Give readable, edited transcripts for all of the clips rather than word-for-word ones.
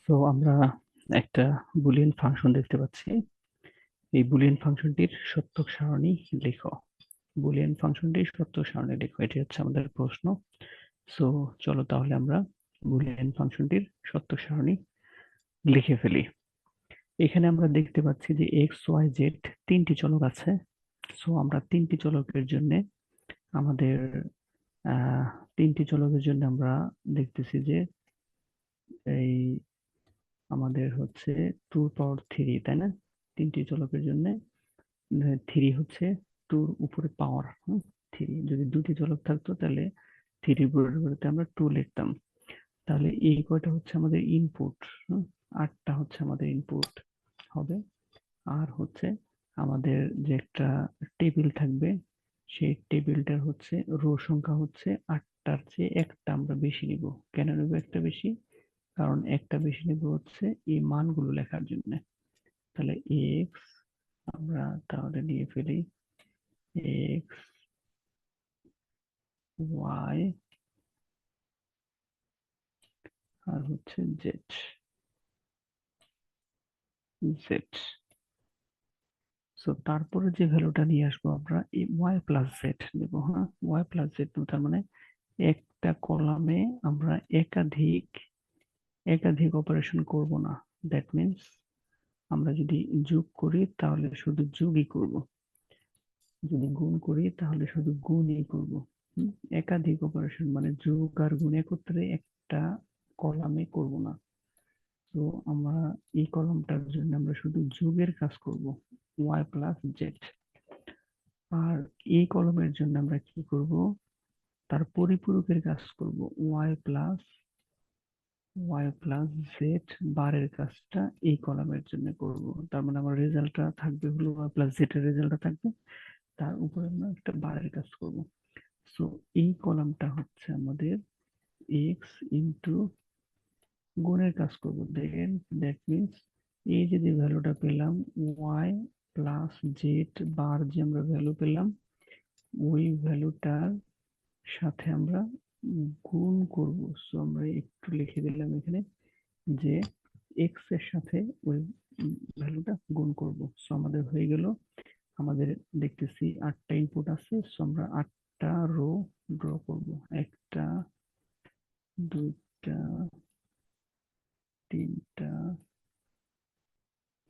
So আমরা একটা Boolean function দেখতে পাচ্ছি। এই বুলিয়ান ফাংশনটির সত্যক সারণী লেখো। বুলিয়ান ফাংশনটির সত্যক সারণী লেখো, এটি হচ্ছে আমাদের প্রশ্ন। সো চলো তাহলে আমরা বুলিয়ান ফাংশনটির সত্যক সারণী লিখে ফেলি। এখানে আমরা দেখতে পাচ্ছি যে এক্স ওয়াই জেড তিনটি চলক আছে। সো আমরা তিনটি চলকের জন্য আমাদের তিনটি চলকের জন্য আমরা দেখতেছি যে এই আমাদের হচ্ছে 2 পাওয়ার 3, তাই না? তিনটি চলকের জন্য 3 হচ্ছে 2 উপরে পাওয়ার 3। যদি দুটি চলক থাকতো তাহলে 3 এর পরিবর্তে আমরা 2 লিখতাম। তাহলে এই কয়টা হচ্ছে আমাদের ইনপুট, 8টা হচ্ছে আমাদের ইনপুট হবে। আর হচ্ছে আমাদের যে একটা টেবিল থাকবে, সেই টেবিলটার হচ্ছে রো সংখ্যা হচ্ছে 8টার চেয়ে একটা আমরা বেশি নিব। কেন নেব একটা বেশি? কারণ একটা বেশি নেব হচ্ছে এই মানগুলো লেখার জন্য। তাহলে এক্স আমরা তাহলে নিয়ে ফেলি এক্স ওয়াই আর হচ্ছে জেড জেড। সো তারপরে যে ভ্যালুটা নিয়ে আসবো আমরা এই ওয়াই প্লাস জেড নেব। হ্যাঁ, ওয়াই প্লাস জেড নেব, তার মানে একটা কলামে আমরা একাধিক একাধিক অপারেশন করব না। দ্যাট মিনস আমরা যদি যোগ করি তাহলে শুধু যোগই করব, যদি গুণ করি তাহলে শুধু গুণই করব। একাধিক অপারেশন মানে যোগ আর গুণ একত্রে একটা কলামে করব না। তো আমরা এই কলামটার জন্য আমরা শুধু যোগের কাজ করব, ওয়াই প্লাস জেড। আর এই কলমের জন্য আমরা কি করব? তার পরিপূরকের কাজ করব, ওয়াই প্লাস জেড বারের কাজটা এই কলামের জন্য করব। তার মানে আমার রেজাল্টটা থাকবে হলো ওয়াই প্লাস জেড এর রেজাল্টটা থাকবে, তার উপরে আমরা একটা বারের কাজ করব। সো এই কলামটা হচ্ছে আমাদের এক্স ইন্টু গুণের কাজ করব। দেখেন দ্যাট মিনস এই যে ভ্যালুটা পেলাম ওয়াই প্লাস জেড বার, যে আমরা ভ্যালু পেলাম ওই ভ্যালুটার সাথে আমরা গুণ করব। সো আমরা একটু লিখে দিলাম এখানে যে এক্স এর সাথে ওই ভ্যালুটা গুণ করব। সো আমাদের হয়ে গেল, আমাদের দেখতেছি 8টা ইনপুট আছে। সো আমরা 8টা রো ড্র করব, একটা দুইটা তিনটা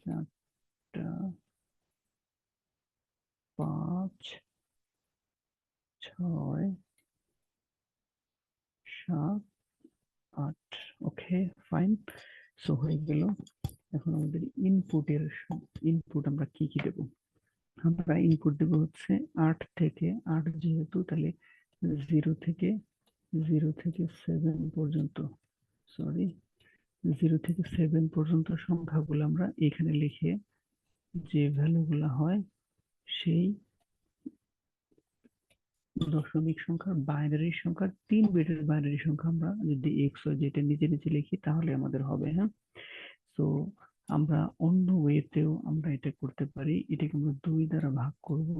চারটা 5 6 7 8। Okay fine. সো হয়ে গেল। এখন আমাদের ইনপুট আমরা কি কি দেব? আমরা ইনপুট দেব হচ্ছে 8 থেকে 8 যেহেতু, তাহলে 0 থেকে 7 পর্যন্ত, সরি 0 থেকে 7 পর্যন্ত সংখ্যাগুলো আমরা এখানে লিখে যে ভ্যালুগুলো হয় সেই দশমিক সংখ্যার বাইনারি সংখ্যা 3 বিটের বাইনারি সংখ্যা আমরা যদি এক্স ওয়াই যেটা নিচে নিচে লিখি তাহলে আমাদের হবে। হ্যাঁ, তো আমরা অন্য ওয়েতেও আমরা এটা করতে পারি। এটাকে আমরা 2 দ্বারা ভাগ করব,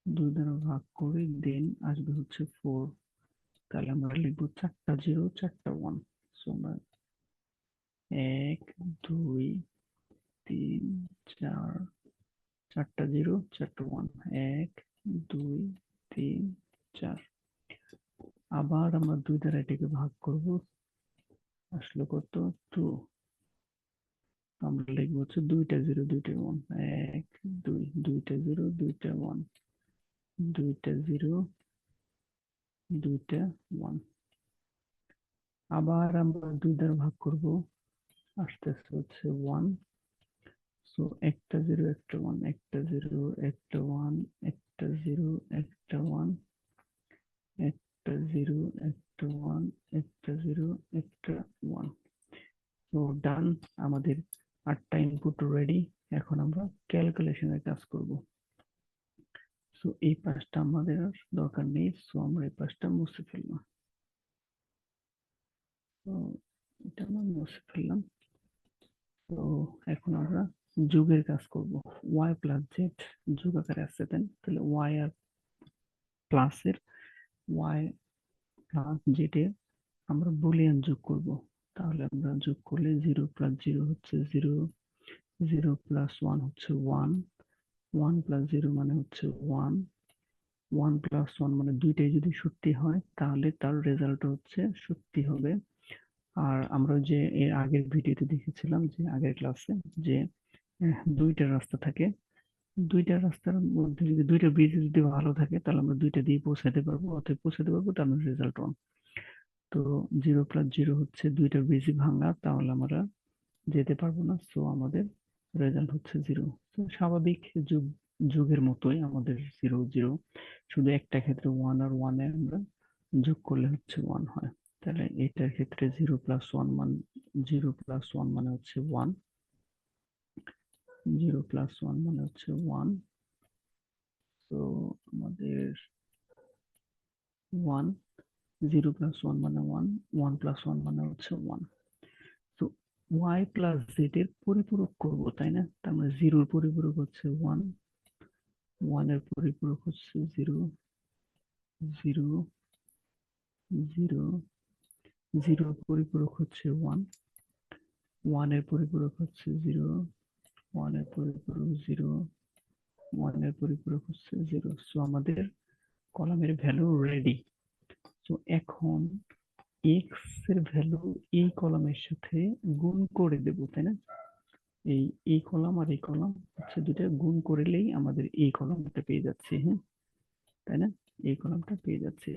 2 দ্বারা ভাগ করে দেন আসবে হচ্ছে 4। তাহলে আমরা লিখবো 4টা 0 4টা 1। সো আমরা 1 2 3 4, 4টা 0 4টা 1, 1 2 3 4। আবার আমরা 2 দ্বারা এটাকে ভাগ করব, আসলো কত 2। আমরা লিখবো হচ্ছে 2টা 0 2টা 1, 1 2 2টা 0 2টা 1, 2টা 0 2টা 1। আবার আমরা 2 দ্বারা ভাগ করব, আসতেছে হচ্ছে 1। সো একটা 0 একটা 1, একটা 0 একটা 1, একটা 0 একটা 1, একটা 0 একটা 1, একটা 0 একটা 1। তো ডান, আমাদের 8টা ইনপুট রেডি। এখন আমরা ক্যালকুলেশনের কাজ করব। সো এই পাশটা আমাদের আর দরকার নেই, সো আমরা এই পাশটা মুছে ফেললাম। তো এটা আমরা মুছে ফেললাম। তো এখন আমরা যোগের কাজ করব। ওয়াই প্লাস জেড যোগ আকারে আসছে, তাহলে ওয়াই আর প্লাসের ওয়াই প্লাস জেড এর আমরা বুলিয়ান যোগ করব। তাহলে আমরা যোগ করলে 0 প্লাস 0 হচ্ছে 0, 0 প্লাস 1 হচ্ছে 1, 1 প্লাস 0 মানে হচ্ছে 1, 1 প্লাস 1 মানে দুইটাই যদি সত্যি হয় তাহলে তার রেজাল্ট হচ্ছে সত্যি হবে। আর আমরা যে এর আগের ভিডিওতে দেখেছিলাম, যে আগের ক্লাসে, যে দুইটা রাস্তা থাকে, দুইটা রাস্তার মধ্যে যদি দুইটা ব্রিজ যদি ভালো থাকে তাহলে আমরা দুইটা দিয়ে পৌঁছাতে পারবো, অতএব পৌঁছাতে পারবো, তার মানে রেজাল্ট 1। তো 0 প্লাস 0 হচ্ছে দুইটা ব্রিজই ভাঙা, তাহলে আমরা যেতে পারবো না, সো আমাদের রেজাল্ট হচ্ছে 0। তো স্বাভাবিক যুগের মতোই আমাদের 0 0, শুধু একটা ক্ষেত্রে 1 আর 1 এ আমরা যোগ করলে হচ্ছে 1 হয়। তাহলে এটার ক্ষেত্রে 0 প্লাস 1 মান 0 প্লাস 1 মানে হচ্ছে 1, 0 প্লাস 1 মানে হচ্ছে 1। তো আমাদের 1, 0 প্লাস 1 মানে 1, 1 প্লাস 1 মানে হচ্ছে 1। তো y প্লাস z এর পরিপূরক করব, তাই না? তার মানে 0 এর পরিপূরক হচ্ছে 1, 1 এর পরিপূরক হচ্ছে 0, 0, 0, 0 এর পরিপূরক হচ্ছে 1, 1 এর পরিপূরক হচ্ছে 0, 1 এর পরিপূরক 0, 1 এর পরিপূরক হচ্ছে 0। সো আমাদের কলামের ভ্যালু রেডি। তো এখন x এর ভ্যালু এই কলামের সাথে গুণ করে দেব, তাই না? এই কলাম আর এই কলাম হচ্ছে দুটো গুণ করলেই আমাদের এই কলামটা পেয়ে যাচ্ছি, হ্যাঁ, তাই না? এই কলামটা পেয়ে যাচ্ছি।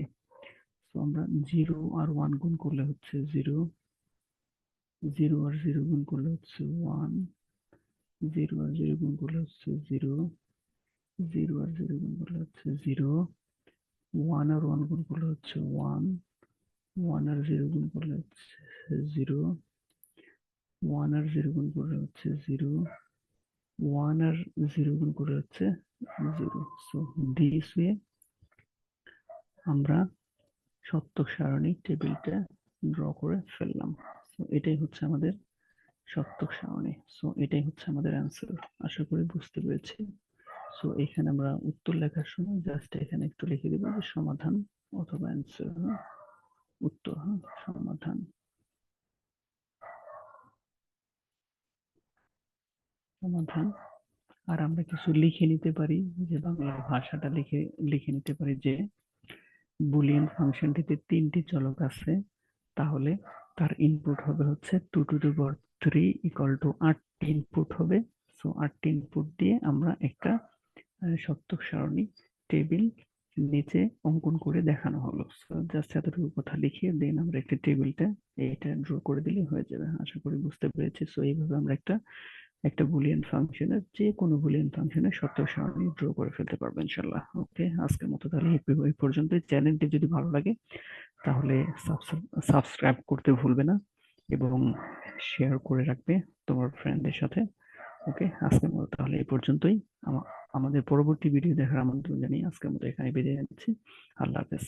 তো আমরা 0 আর 1 গুণ করলে হচ্ছে 0, 0 আর 0 গুণ করলে হচ্ছে 1, 0 আর 0 গুণ করলে হচ্ছে 0, 0 আর 0 গুণ করলে হচ্ছে 0, 1 আর 1 গুণ করলে হচ্ছে 1, 1 আর 0 গুণ করলে হচ্ছে 0, 1 আর 0 গুণ করলে হচ্ছে 0, 1 আর 0 গুণ করলে হচ্ছে 0। সো দিস ওয়ে আমরা সত্যক সারণী টেবিলটা ড্র করে ফেললাম। সো এটাই হচ্ছে আমাদের সত্যক সারণী। সো এটাই হচ্ছে আমাদের অ্যান্সার। আশা করি বুঝতে পেরেছি। সো এখানে আমরা উত্তর লেখার সময় জাস্ট এখানে একটু লিখে দেব যে সমাধান অথবা অ্যান্সার, উত্তর, সমাধান, সমাধান। আর আমরা কিছু লিখে নিতে পারি, যে বাংলা ভাষাটা লিখে নিতে পারি যে বুলিয়ান ফাংশনটিতে 3টি চলক আছে, তাহলে তার ইনপুট হবে হচ্ছে 2 to the power 3 equal to 8টি ইনপুট হবে। সো 8টি ইনপুট দিয়ে আমরা একটা সত্যক সারণী টেবিল নিচে অঙ্কন করে দেখানো হলো। সো জাস্ট এতটুকু কথা লিখে দেন আমরা একটা টেবিলটা এটা ড্র করে দিলে হয়ে যাবে। আশা করি বুঝতে পেরেছি। সো এইভাবে আমরা একটা বুলিয়ান ফাংশনের, যে কোনো বুলিয়ান ফাংশনের সত্যক সারণী ড্র করে ফেলতে পারবো ইনশাল্লাহ। ওকে, আজকের মতো তাহলে এই পর্যন্ত। চ্যানেলটি যদি ভালো লাগে তাহলে সাবস্ক্রাইব করতে ভুলবে না এবং শেয়ার করে রাখবে তোমার ফ্রেন্ডদের সাথে। ওকে, আজকের মতো তাহলে এই পর্যন্তই। আমাদের পরবর্তী ভিডিও দেখার আমন্ত্রণ জানিয়ে আজকের মতো এখানে বিদায় নিচ্ছি। আল্লাহ হাফেজ।